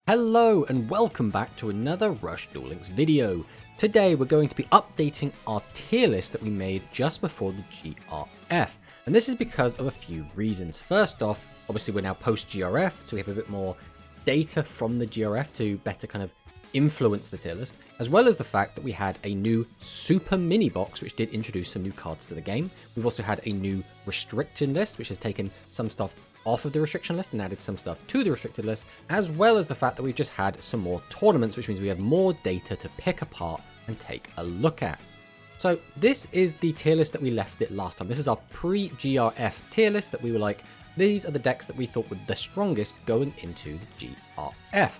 Hello and welcome back to another Rush Duel Links video. Today we're going to be updating our tier list that we made just before the GRF. And this is because of a few reasons. First off, obviously we're now post GRF, so we have a bit more data from the GRF to better kind of influence the tier list, as well as the fact that we had a new super mini box which did introduce some new cards to the game. We've also had a new restricted list which has taken some stuff off of the restriction list and added some stuff to the restricted list, as well as the fact that we've just had some more tournaments, which means we have more data to pick apart and take a look at. So this is the tier list that we left it last time. This is our pre-GRF tier list that we were like, these are the decks that we thought were the strongest going into the GRF.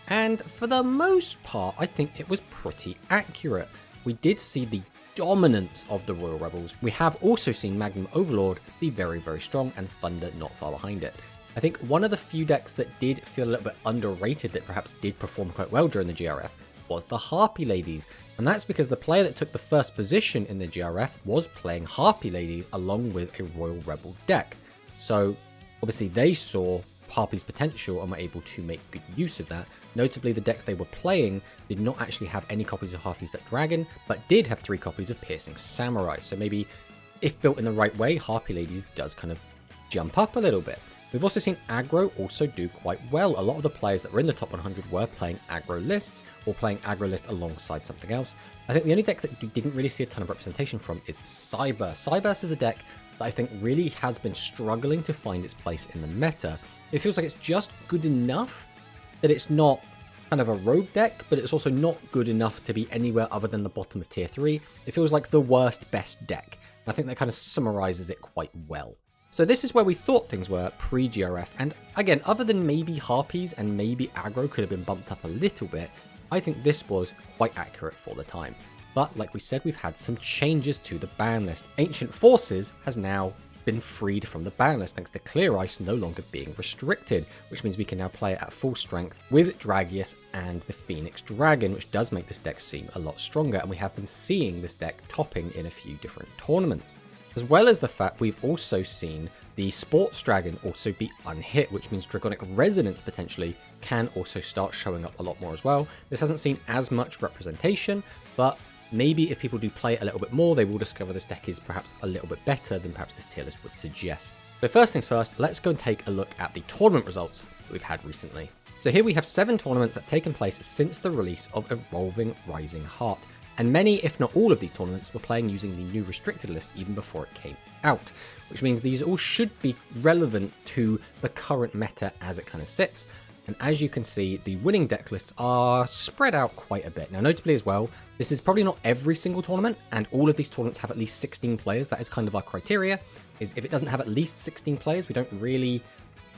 And for the most part, I think it was pretty accurate. We did see the dominance of the Royal Rebels. We have also seen Magnum Overlord be very, very strong and Thunder not far behind it. I think one of the few decks that did feel a little bit underrated that perhaps did perform quite well during the GRF was the Harpy Ladies. And that's because the player that took the first position in the GRF was playing Harpy Ladies along with a Royal Rebel deck. So obviously they saw Harpy's potential and were able to make good use of that. Notably, the deck they were playing did not actually have any copies of Harpy's Bet Dragon, but did have 3 copies of Piercing Samurai. So maybe, if built in the right way, Harpy Ladies does kind of jump up a little bit. We've also seen aggro also do quite well. A lot of the players that were in the top 100 were playing aggro lists, or playing aggro list alongside something else. I think the only deck that you didn't really see a ton of representation from is Cyburst. Cyburst is a deck that I think really has been struggling to find its place in the meta. It feels like it's just good enough that it's not kind of a rogue deck, but it's also not good enough to be anywhere other than the bottom of tier 3. It feels like the worst best deck. And I think that kind of summarizes it quite well. So this is where we thought things were pre-GRF, and again, other than maybe Harpies and maybe aggro could have been bumped up a little bit, I think this was quite accurate for the time. But like we said, we've had some changes to the ban list. Ancient Forces has now been freed from the ban list thanks to Clear Ice no longer being restricted, which means we can now play it at full strength with Dragius and the Phoenix Dragon, which does make this deck seem a lot stronger, and we have been seeing this deck topping in a few different tournaments. As well as the fact we've also seen the Sports Dragon also be unhit, which means Dragonic Resonance potentially can also start showing up a lot more as well. This hasn't seen as much representation, but maybe if people do play it a little bit more, they will discover this deck is perhaps a little bit better than perhaps this tier list would suggest. So first things first, let's go and take a look at the tournament results that we've had recently. So here we have 7 tournaments that have taken place since the release of Evolving Rising Heart. And many, if not all of these tournaments, were playing using the new restricted list even before it came out, which means these all should be relevant to the current meta as it kind of sits. And as you can see, the winning deck lists are spread out quite a bit. Now, notably as well, this is probably not every single tournament, and all of these tournaments have at least 16 players. That is kind of our criteria, is if it doesn't have at least 16 players, we don't really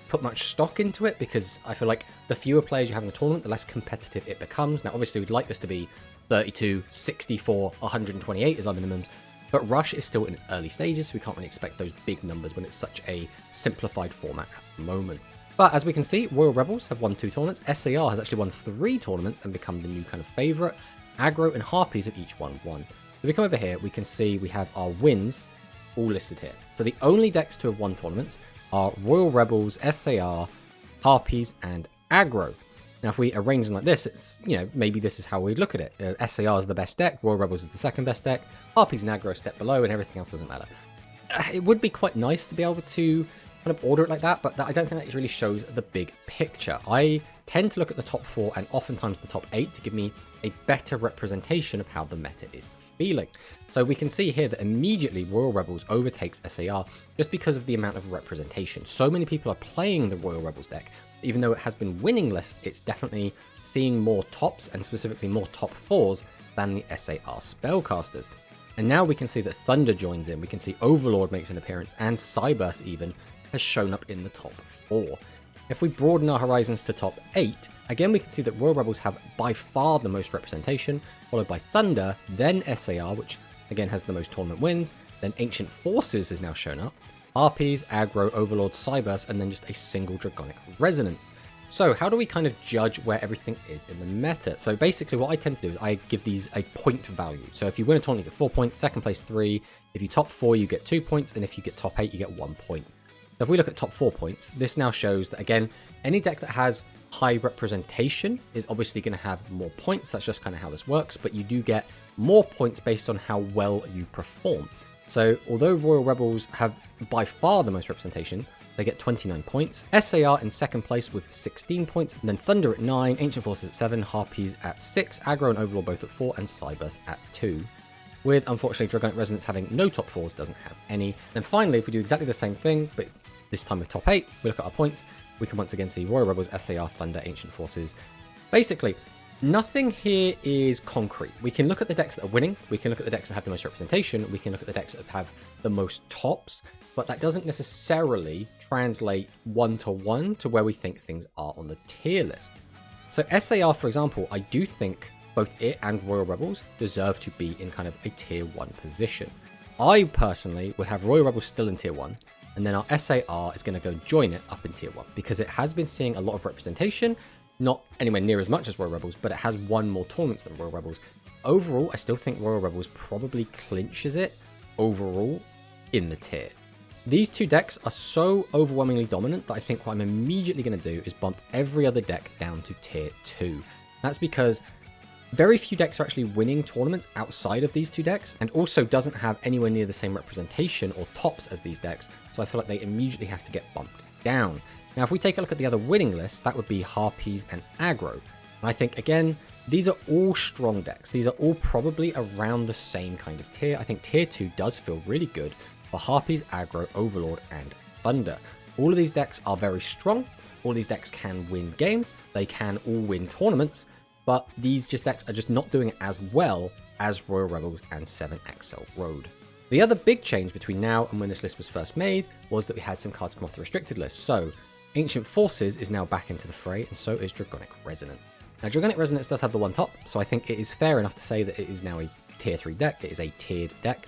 put much stock into it, because I feel like the fewer players you have in a tournament, the less competitive it becomes. Now, obviously, we'd like this to be 32, 64, 128 as our minimums, but Rush is still in its early stages, so we can't really expect those big numbers when it's such a simplified format at the moment. But as we can see, Royal Rebels have won 2 tournaments, SAR has actually won 3 tournaments and become the new kind of favourite, Aggro and Harpies have each won 1. If we come over here, we can see we have our wins all listed here. So the only decks to have won tournaments are Royal Rebels, SAR, Harpies and Aggro. Now, if we arrange them like this, it's, maybe this is how we look at it. SAR is the best deck, Royal Rebels is the second best deck, Harpies and Aggro a step below, and everything else doesn't matter. It would be quite nice to be able to kind of order it like that, but I don't think that really shows the big picture. I tend to look at the top 4 and oftentimes the top 8 to give me a better representation of how the meta is feeling. So we can see here that immediately Royal Rebels overtakes SAR just because of the amount of representation. So many people are playing the Royal Rebels deck. Even though it has been winning lists, it's definitely seeing more tops and specifically more top 4s than the SAR spellcasters. And now we can see that Thunder joins in, we can see Overlord makes an appearance, and Cyburst even has shown up in the top 4. If we broaden our horizons to top 8, again we can see that Royal Rebels have by far the most representation, followed by Thunder, then SAR, which again has the most tournament wins, then Ancient Forces has now shown up, Harpies, Aggro, Overlord, Cyburst, and then just a single Dragonic Resonance. So how do we kind of judge where everything is in the meta? So basically what I tend to do is I give these a point value. So if you win a tournament, you get 4 points, second place 3, if you top 4, you get 2 points, and if you get top 8, you get 1 point. So if we look at top 4 points, this now shows that, again, any deck that has high representation is obviously going to have more points. That's just kind of how this works, but you do get more points based on how well you perform. So although Royal Rebels have by far the most representation, they get 29 points. SAR in second place with 16 points, and then Thunder at 9, Ancient Forces at 7, Harpies at 6, Aggro and Overlord both at 4, and Cyburst at 2. With, unfortunately, Dragonic Resonance having no top 4s, doesn't have any. And finally, if we do exactly the same thing, but this time with top 8, we look at our points, we can once again see Royal Rebels, SAR, Thunder, Ancient Forces. Basically, nothing here is concrete. We can look at the decks that are winning, we can look at the decks that have the most representation, we can look at the decks that have the most tops, but that doesn't necessarily translate one-to-one to where we think things are on the tier list. So SAR, for example, I do think both it and Royal Rebels deserve to be in kind of a tier 1 position. I personally would have Royal Rebels still in tier 1, and then our SAR is going to go join it up in tier 1, because it has been seeing a lot of representation, not anywhere near as much as Royal Rebels, but it has won more tournaments than Royal Rebels. Overall, I still think Royal Rebels probably clinches it overall in the tier. These two decks are so overwhelmingly dominant that I think what I'm immediately going to do is bump every other deck down to tier 2. That's because very few decks are actually winning tournaments outside of these two decks, and also doesn't have anywhere near the same representation or tops as these decks, so I feel like they immediately have to get bumped down. Now, if we take a look at the other winning lists, that would be Harpies and Aggro. And I think, again, these are all strong decks. These are all probably around the same kind of tier. I think tier 2 does feel really good for Harpies, Aggro, Overlord, and Thunder. All of these decks are very strong. All these decks can win games. They can all win tournaments. But these decks are just not doing it as well as Royal Rebels and 7XL Road. The other big change between now and when this list was first made was that we had some cards come off the restricted list. So Ancient Forces is now back into the fray, and so is Dragonic Resonance. Now, Dragonic Resonance does have the one top, so I think it is fair enough to say that it is now a tier 3 deck. It is a tiered deck.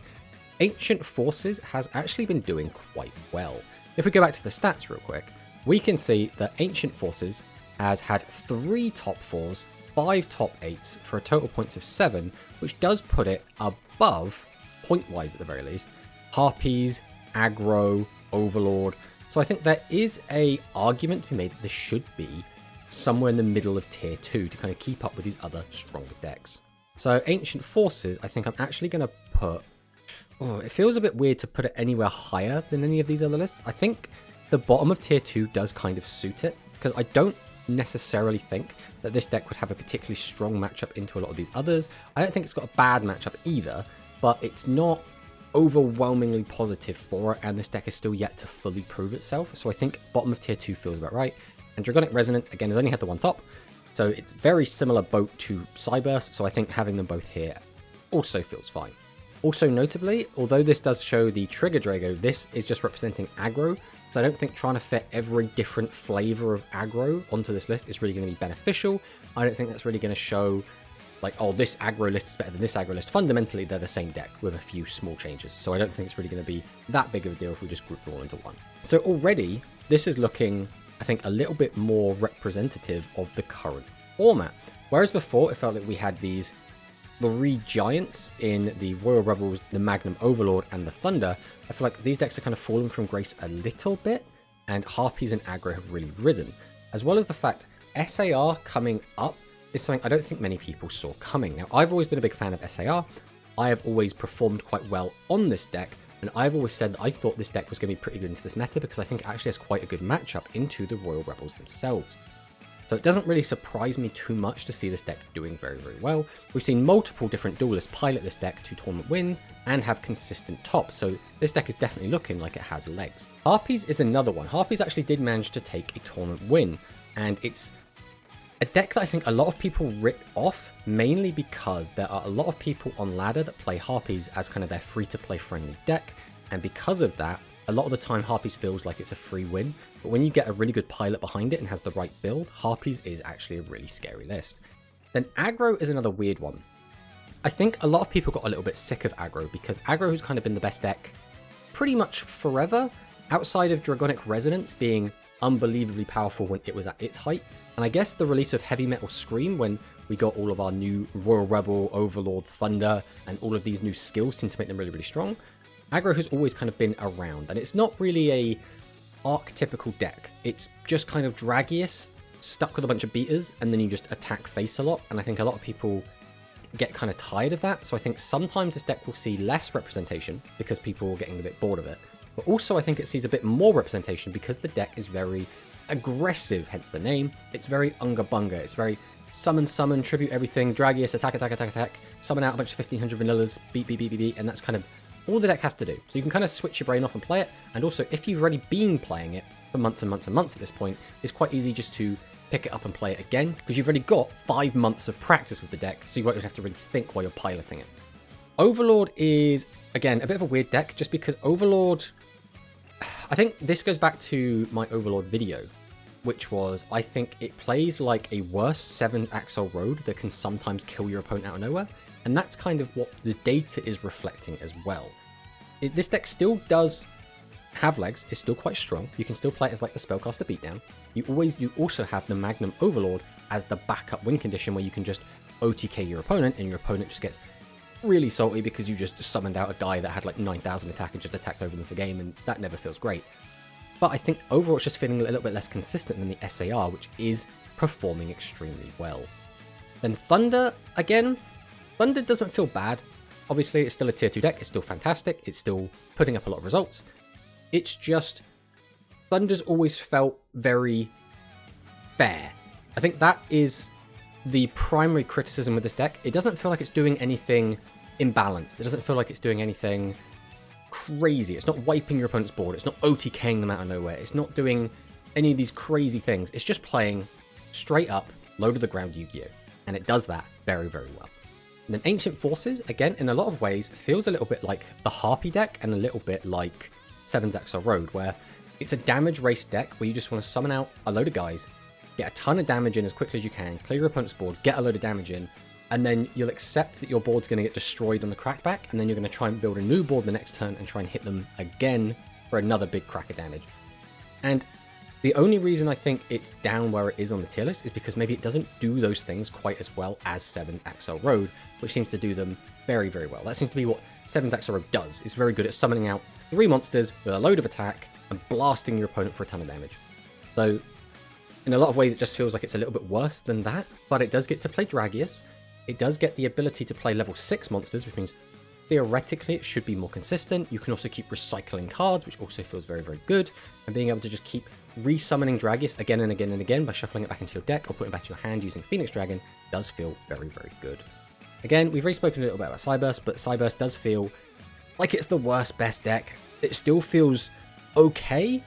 Ancient Forces has actually been doing quite well. If we go back to the stats real quick, we can see that Ancient Forces has had 3 top 4s, 5 top 8s for a total points of 7, which does put it above, point-wise at the very least, Harpies, Aggro, Overlord. So I think there is a argument to be made that this should be somewhere in the middle of tier 2 to kind of keep up with these other stronger decks. So Ancient Forces, I think I'm actually going to put... Oh, it feels a bit weird to put it anywhere higher than any of these other lists. I think the bottom of tier 2 does kind of suit it, because I don't necessarily think that this deck would have a particularly strong matchup into a lot of these others. I don't think it's got a bad matchup either, but it's not overwhelmingly positive for it, and this deck is still yet to fully prove itself. So I think bottom of tier 2 feels about right. And Dragonic Resonance, again, has only had the one top, so it's very similar boat to Cyburst, so I think having them both here also feels fine. Also notably, although this does show the Trigger Drago, this is just representing aggro, so I don't think trying to fit every different flavor of aggro onto this list is really going to be beneficial. I don't think that's really going to show, like, oh, this aggro list is better than this aggro list. Fundamentally, they're the same deck with a few small changes, so I don't think it's really going to be that big of a deal if we just group them all into one. So already, this is looking, I think, a little bit more representative of the current format. Whereas before, it felt like we had these 3 giants in the Royal Rebels, the Magnum Overlord, and the Thunder. I feel like these decks are kind of fallen from grace a little bit, and Harpies and Aggro have really risen. As well as the fact SAR coming up is something I don't think many people saw coming. Now, I've always been a big fan of SAR. I have always performed quite well on this deck, and I've always said that I thought this deck was going to be pretty good into this meta because I think it actually has quite a good matchup into the Royal Rebels themselves. So it doesn't really surprise me too much to see this deck doing very, very well. We've seen multiple different duelists pilot this deck to tournament wins and have consistent tops, so this deck is definitely looking like it has legs. Harpies is another one. Harpies actually did manage to take a tournament win, and it's a deck that I think a lot of people rip off, mainly because there are a lot of people on ladder that play Harpies as kind of their free-to-play friendly deck, and because of that, a lot of the time Harpies feels like it's a free win, but when you get a really good pilot behind it and has the right build, Harpies is actually a really scary list. Then Aggro is another weird one. I think a lot of people got a little bit sick of Aggro because Aggro has kind of been the best deck pretty much forever, outside of Dragonic Resonance being unbelievably powerful when it was at its height. And I guess the release of Heavy Metal Scream, when we got all of our new Royal Rebel, Overlord, Thunder, and all of these new skills seem to make them really, really strong. Aggro has always kind of been around, and it's not really archetypical deck. It's just kind of Dragius, stuck with a bunch of beaters, and then you just attack face a lot. And I think a lot of people get kind of tired of that. So I think sometimes this deck will see less representation because people are getting a bit bored of it. But also I think it sees a bit more representation because the deck is very aggressive, hence the name. It's very Unga Bunga. It's very summon, tribute everything, Dragius, attack, summon out a bunch of 1500 vanillas, beat, and that's kind of all the deck has to do. So you can kind of switch your brain off and play it. And also, if you've already been playing it for months and months and months at this point, it's quite easy just to pick it up and play it again, because you've already got 5 months of practice with the deck, so you won't have to really think while you're piloting it. Overlord is, again, a bit of a weird deck, just because Overlord... I think this goes back to my Overlord video, which was, I think it plays like a worse 7's Axel Road that can sometimes kill your opponent out of nowhere, and that's kind of what the data is reflecting as well. This deck still does have legs, it's still quite strong, you can still play it as like the Spellcaster Beatdown. You also have the Magnum Overlord as the backup win condition where you can just OTK your opponent and your opponent just gets really salty because you just summoned out a guy that had like 9,000 attack and just attacked over them for game, and that never feels great. But I think overall it's just feeling a little bit less consistent than the SAR, which is performing extremely well. Then Thunder, again, Thunder doesn't feel bad. Obviously, it's still a tier 2 deck, it's still fantastic, it's still putting up a lot of results. It's just, Thunder's always felt very fair. I think that is the primary criticism with this deck. It doesn't feel like it's doing anything imbalanced. It doesn't feel like it's doing anything crazy. It's not wiping your opponent's board. It's not OTKing them out of nowhere. It's not doing any of these crazy things. It's just playing straight up, low to the ground Yu-Gi-Oh! And it does that very, very well. And then Ancient Forces, again, in a lot of ways, feels a little bit like the Harpy deck and a little bit like 7's Axel Road, where it's a damage race deck where you just want to summon out a load of guys, get a ton of damage in as quickly as you can, clear your opponent's board, get a load of damage in, and then you'll accept that your board's going to get destroyed on the crackback, and then you're going to try and build a new board the next turn and try and hit them again for another big crack of damage. And the only reason I think it's down where it is on the tier list is because maybe it doesn't do those things quite as well as 7's Axel Road, which seems to do them very, very well. That seems to be what 7's Axel Road does. It's very good at summoning out 3 monsters with a load of attack and blasting your opponent for a ton of damage. So in a lot of ways, it just feels like it's a little bit worse than that, but it does get to play Dragius. It does get the ability to play level 6 monsters, which means theoretically it should be more consistent. You can also keep recycling cards, which also feels very, very good. And being able to just keep resummoning Dragius again and again and again by shuffling it back into your deck or putting it back to your hand using Phoenix Dragon does feel very, very good. Again, we've already spoken a little bit about Cyburst, but Cyburst does feel like it's the worst best deck. It still feels okay,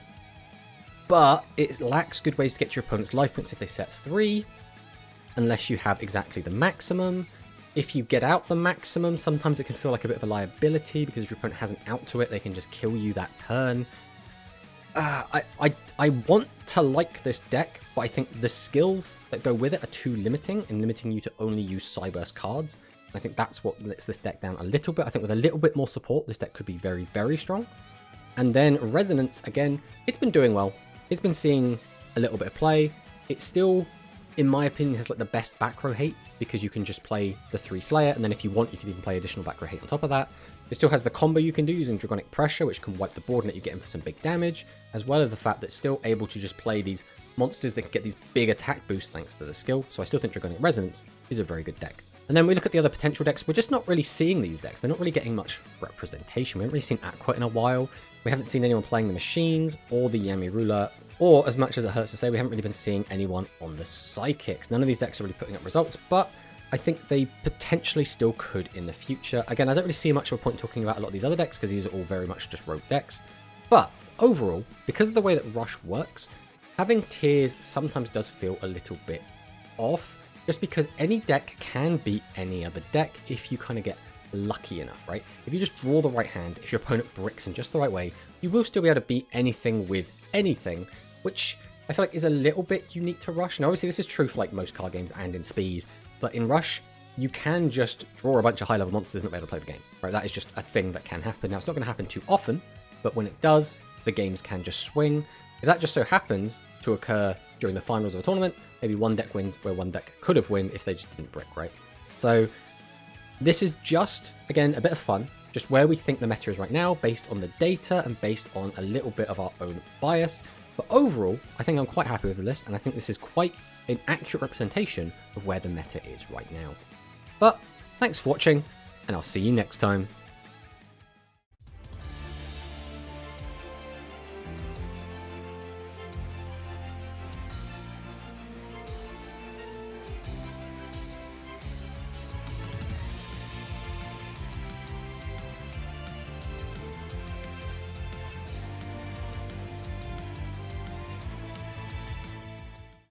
but it lacks good ways to get your opponent's life points if they set 3, unless you have exactly the maximum. If you get out the maximum, sometimes it can feel like a bit of a liability, because if your opponent has an out to it, they can just kill you that turn. I want to like this deck, but I think the skills that go with it are too limiting, and limiting you to only use Cyburst cards. I think that's what lets this deck down a little bit. I think with a little bit more support, this deck could be very, very strong. And then Resonance, again, it's been doing well. It's been seeing a little bit of play. It still, in my opinion, has like the best back row hate, because you can just play the 3 Slayer, and then if you want, you can even play additional back row hate on top of that. It still has the combo you can do using Dragonic Pressure, which can wipe the board and let you get in for some big damage, as well as the fact that it's still able to just play these monsters that can get these big attack boosts thanks to the skill. So I still think Dragonic Resonance is a very good deck. And then we look at the other potential decks. We're just not really seeing these decks. They're not really getting much representation. We haven't really seen Aqua in a while. We haven't seen anyone playing the Machines or the Yami Ruler, or, as much as it hurts to say, we haven't really been seeing anyone on the Psychics. None of these decks are really putting up results, but I think they potentially still could in the future. Again, I don't really see much of a point talking about a lot of these other decks, because these are all very much just rogue decks. But overall, because of the way that Rush works, having tiers sometimes does feel a little bit off, just because any deck can beat any other deck if you kind of get lucky enough, right? If you just draw the right hand, if your opponent bricks in just the right way, you will still be able to beat anything with anything, which I feel like is a little bit unique to Rush. Now, obviously, this is true for like most card games and in Speed, but in Rush, you can just draw a bunch of high-level monsters and not be able to play the game, right? That is just a thing that can happen. Now, it's not going to happen too often, but when it does, the games can just swing. If that just so happens to occur during the finals of a tournament, maybe one deck wins where one deck could have won if they just didn't brick, right? So this is just, again, a bit of fun. just where we think the meta is right now based on the data and based on a little bit of our own bias. But overall, I think I'm quite happy with the list, and I think this is quite an accurate representation of where the meta is right now. But thanks for watching, and I'll see you next time.